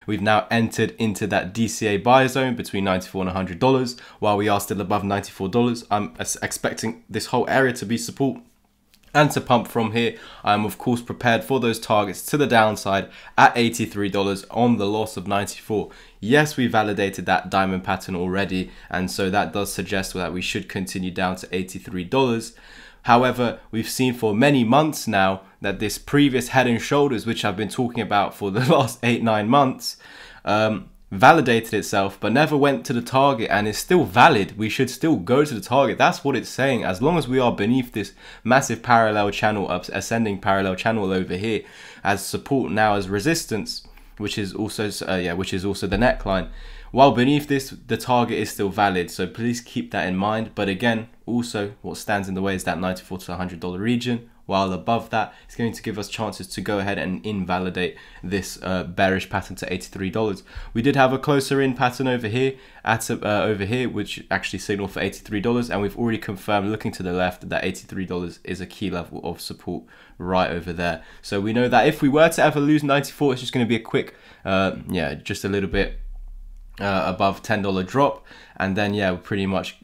We've now entered into that DCA buy zone between $94 and $100. While we are still above $94, I'm expecting this whole area to be support and to pump from here. I'm of course prepared for those targets to the downside at $83 on the loss of 94. Yes, we validated that diamond pattern already, and so that does suggest that we should continue down to $83. However, we've seen for many months now that this previous head and shoulders, which I've been talking about for the last 8-9 months, validated itself but never went to the target and is still valid. We should still go to the target. That's what it's saying. As long as we are beneath this massive parallel channel, ascending parallel channel over here as support, now as resistance, which is also the neckline. While beneath this, the target is still valid, so please keep that in mind. But again, also what stands in the way is that $94 to $100 region. While above that, it's going to give us chances to go ahead and invalidate this bearish pattern to $83. We did have a closer in pattern over here, which actually signaled for $83, and we've already confirmed, looking to the left, that $83 is a key level of support right over there. So we know that if we were to ever lose 94, it's just going to be a quick, just a little bit above $10 drop, and then we're pretty much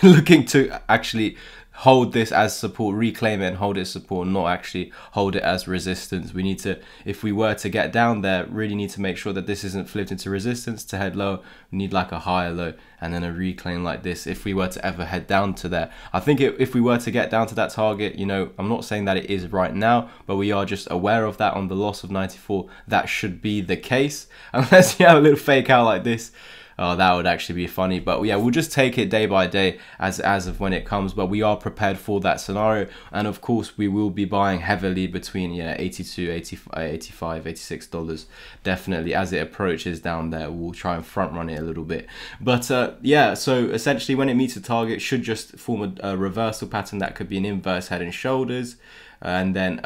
looking to actually hold this as support, reclaim it and hold it as support, not actually hold it as resistance. We need to, if we were to get down there, really need to make sure that this isn't flipped into resistance. To head low, we need like a higher low and then a reclaim like this if we were to ever head down to there. I think if we were to get down to that target, I'm not saying that it is right now, but we are just aware of that on the loss of 94. That should be the case, unless you have a little fake out like this. Oh, that would actually be funny. But yeah, we'll just take it day by day as of when it comes. But we are prepared for that scenario. And of course, we will be buying heavily between $82, $85, $86. Definitely, as it approaches down there, we'll try and front run it a little bit. But so essentially, when it meets the target, should just form a reversal pattern. That could be an inverse head and shoulders, and then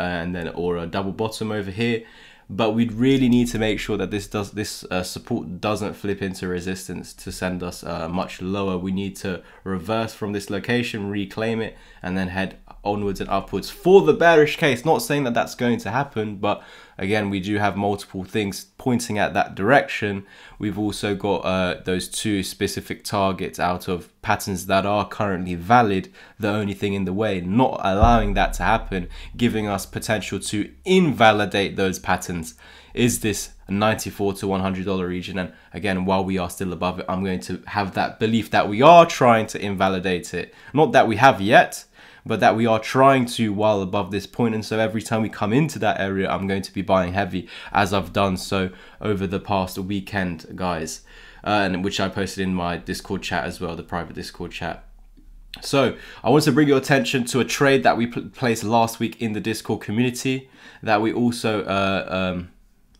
or a double bottom over here. But we'd really need to make sure that this support doesn't flip into resistance to send us much lower. We need to reverse from this location, reclaim it, and then head onwards and upwards for the bearish case. Not saying that that's going to happen, but again, we do have multiple things pointing at that direction. We've also got those two specific targets out of patterns that are currently valid. The only thing in the way, not allowing that to happen, giving us potential to invalidate those patterns, is this $94 to $100 region. And again, while we are still above it, I'm going to have that belief that we are trying to invalidate it. Not that we have yet, but that we are trying to while above this point. And so every time we come into that area, I'm going to be buying heavy, as I've done so over the past weekend, guys, and which I posted in my Discord chat as well, the private Discord chat. So I want to bring your attention to a trade that we placed last week in the Discord community that we also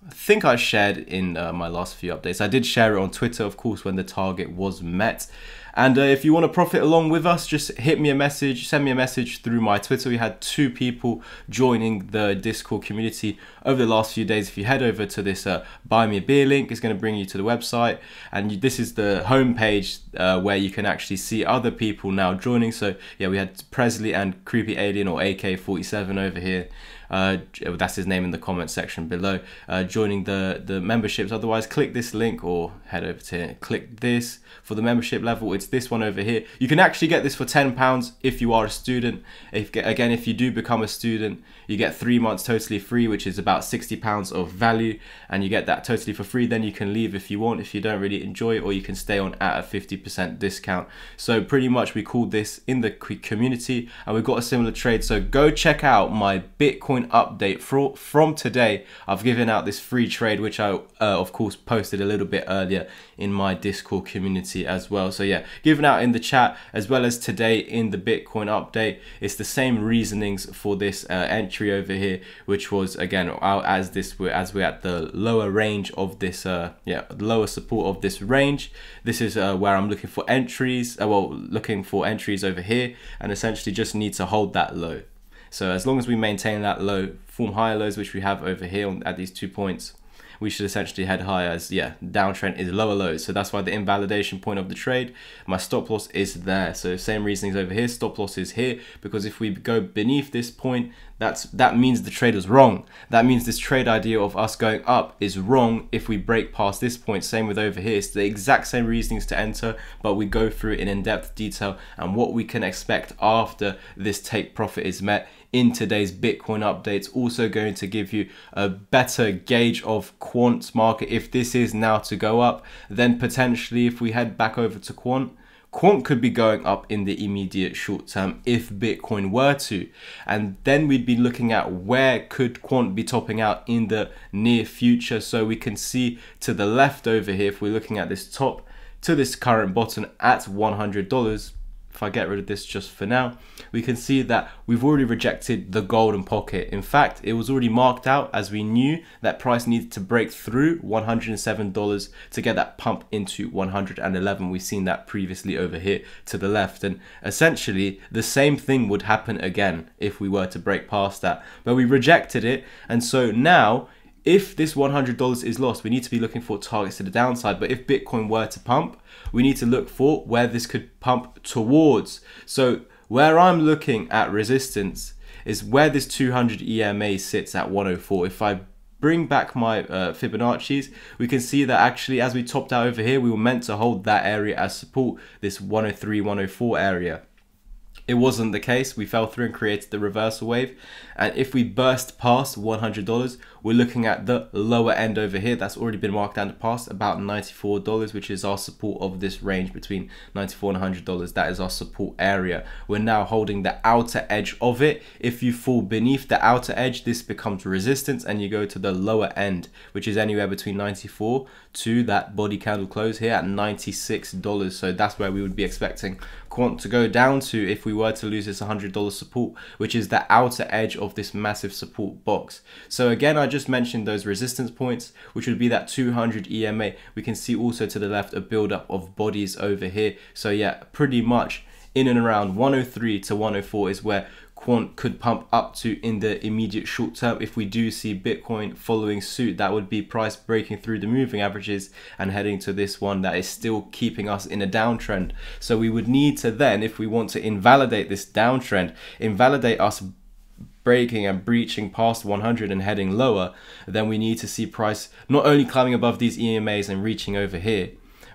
I think I shared in my last few updates. I did share it on Twitter, of course, when the target was met. And if you want to profit along with us, just hit me a message, send me a message through my Twitter. We had 2 people joining the Discord community over the last few days. If you head over to this Buy Me a Beer link, it's going to bring you to the website. And this is the homepage where you can actually see other people now joining. So yeah, we had Presley and Creepy Alien, or AK47 over here. That's his name in the comment section below, joining the memberships. Otherwise, click this link or head over to here, click this for the membership level. It's this one over here. You can actually get this for £10 if you are a student. If you do become a student, you get 3 months totally free, which is about £60 of value, and you get that totally for free. Then you can leave if you want, if you don't really enjoy it, or you can stay on at a 50% discount. So pretty much we called this in the community, and we've got a similar trade. So go check out my Bitcoin update from today. I've given out this free trade, which I of course posted a little bit earlier in my Discord community as well. So yeah, given out in the chat as well as today in the Bitcoin update. It's the same reasonings for this entry over here, which was again as we're at the lower range of this lower support of this range. This is where I'm looking for entries, looking for entries over here, and essentially just need to hold that low. So as long as we maintain that low, form higher lows, which we have over here at these 2 points, we should essentially head higher, as yeah, downtrend is lower lows. So that's why the invalidation point of the trade, my stop loss is there. So same reasonings over here, stop loss is here, because if we go beneath this point, that means the trade is wrong. That means this trade idea of us going up is wrong if we break past this point. Same with over here. It's the exact same reasonings to enter, but we go through it in in-depth detail and what we can expect after this take profit is met in today's Bitcoin updates. Also going to give you a better gauge of Quant's market. If this is now to go up, then potentially if we head back over to Quant could be going up in the immediate short term if Bitcoin were to. And then we'd be looking at where could Quant be topping out in the near future. So we can see to the left over here, if we're looking at this top to this current bottom at $100, if I get rid of this just for now, we can see that we've already rejected the golden pocket. In fact, it was already marked out, as we knew that price needed to break through $107 to get that pump into 111. We've seen that previously over here to the left, and essentially the same thing would happen again if we were to break past that, but we rejected it. And so now, if this $100 is lost, we need to be looking for targets to the downside. But if Bitcoin were to pump, we need to look for where this could pump towards. So where I'm looking at resistance is where this 200 EMA sits at 104. If I bring back my Fibonacci's, we can see that actually as we topped out over here, we were meant to hold that area as support, this 103, 104 area. It wasn't the case. We fell through and created the reversal wave. And if we burst past $100, we're looking at the lower end over here. That's already been marked down to past about $94, which is our support of this range between $94 and $100. That is our support area. We're now holding the outer edge of it. If you fall beneath the outer edge, this becomes resistance and you go to the lower end, which is anywhere between 94 to that body candle close here at $96. So that's where we would be expecting Quant to go down to if we were to lose this $100 support, which is the outer edge of this massive support box. So again, I just mentioned those resistance points, which would be that 200 EMA. We can see also to the left a buildup of bodies over here. So yeah, pretty much in and around 103 to 104 is where Quant could pump up to in the immediate short term. If we do see Bitcoin following suit, that would be price breaking through the moving averages and heading to this one that is still keeping us in a downtrend. So we would need to then, if we want to invalidate this downtrend, invalidate us breaking and breaching past 100 and heading lower, then we need to see price not only climbing above these EMAs and reaching over here,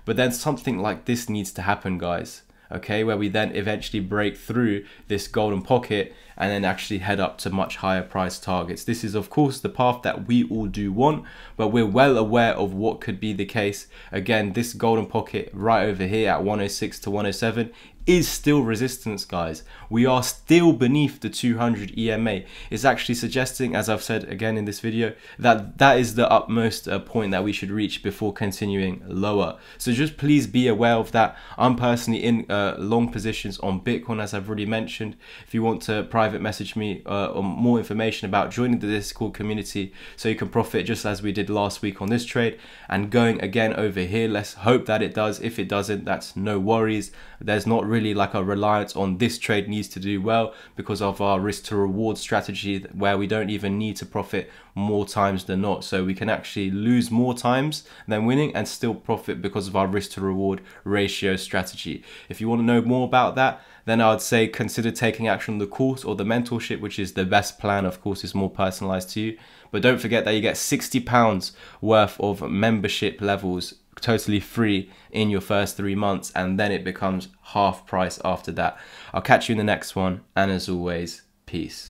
but then something like this needs to happen, guys. Okay, where we then eventually break through this golden pocket and then actually head up to much higher price targets. This is of course the path that we all do want, but we're well aware of what could be the case. Again, this golden pocket right over here at 106 to 107 is still resistance, guys. We are still beneath the 200 EMA. It's actually suggesting, as I've said again in this video, that that is the utmost point that we should reach before continuing lower. So just please be aware of that. I'm personally in long positions on Bitcoin, as I've already mentioned. If you want to private message me on more information about joining the Discord community so you can profit just as we did last week on this trade and going again over here, let's hope that it does. If it doesn't, that's no worries. There's not really like a reliance on this trade needs to do well because of our risk to reward strategy, where we don't even need to profit more times than not. So we can actually lose more times than winning and still profit because of our risk to reward ratio strategy. If you want to know more about that, then I would say consider taking action on the course or the mentorship, which is the best plan. Of course, it's more personalized to you. But don't forget that you get £60 worth of membership levels totally free in your first 3 months, and then it becomes half price after that. I'll catch you in the next one, and as always, peace.